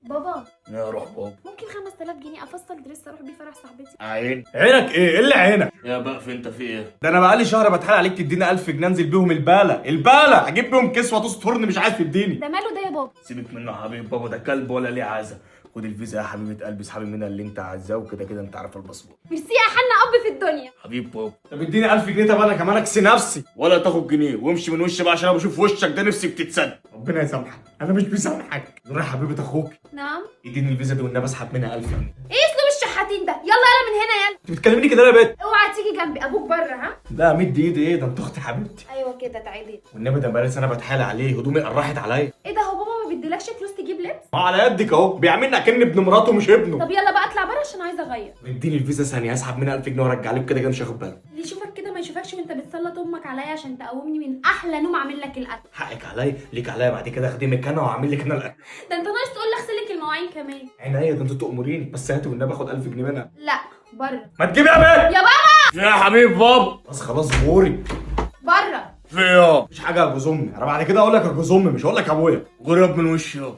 بابا يا روح بابا. ممكن 5000 جنيه افصل دريس اروح بيه فرح صاحبتي؟ عين عينك ايه اللي عينك؟ يا بقى انت في ايه؟ ده انا بقالي شهر بتحايل عليك تديني 1000 جنيه انزل بيهم البالة اجيب بيهم كسوه تسترني، مش عايز تديني. ده ماله ده يا بابا؟ سيبك منه يا حبيب بابا، ده كلب ولا ليه عازه. خد الفيزا يا حبيبه قلبي، اسحبي منها اللي انت عايزاه، وكده كده انت عارف الباسبور. ميرسي يا حنا اب في الدنيا. حبيب بابا. طب اديني 1000 جنيه، طب انا كمان اكسي نفسي. ولا تاخد جنيه وامشي من وشي بقى، عشان انا بشوف وشك ده نفسي بتتسد. ربنا يسامحك، انا مش بسامحك. نور يا حبيبه اخوك، نعم. اديني الفيزا دي والنبي اسحب منها 1000 جنيه. ايه اسلوب الشحاتين ده؟ يلا يلا من هنا يلا. انت بتكلمني كده ليه يا بنت؟ اوعى تيجي جنبي، ابوك بره ها. لا مد ايدي، ايه ده؟ انت اختي حبيبتي. ايوه كده تعالي. والنبي ده بقالي سنه بتحايل عليه، هدومي قرحت عليا. ايه ده؟ هو بابا ما بيديلكش فلوس تجيب لبس؟ ما على قدك اهو، بيعاملني اكن ابن مراته مش ابنه. طب يلا بقى اطلع بره عشان عايزه اغير. اديني الفيزا ثانيه اسحب منها 1000 جنيه وارجع لك، كده كده مش هاخد باله. اللي يشوفك كده ما يشوفكش وانت بتسلط امك عليا عشان تقومني من احلى نوم اعمل لك الاكل. حقك عليا، ليك عليا، بعد كده اخدمك انا واعمل لك انا الاكل. ده انت ناقص تقول لي اغسل لك المواعين كمان. عينيا، ده انت تأمريني، بس هاتي والنبي اخد 1000 جنيه منها. لا بره. ما تجيبي يا بنت. يا بابا يا حبيب بابا. بس خلاص غوري. بره. في ايه؟ مش حاجه يا جوز امي، انا بعد كده اقول لك يا جوز امي، مش هقول لك ابويا. غراب من وشي يا.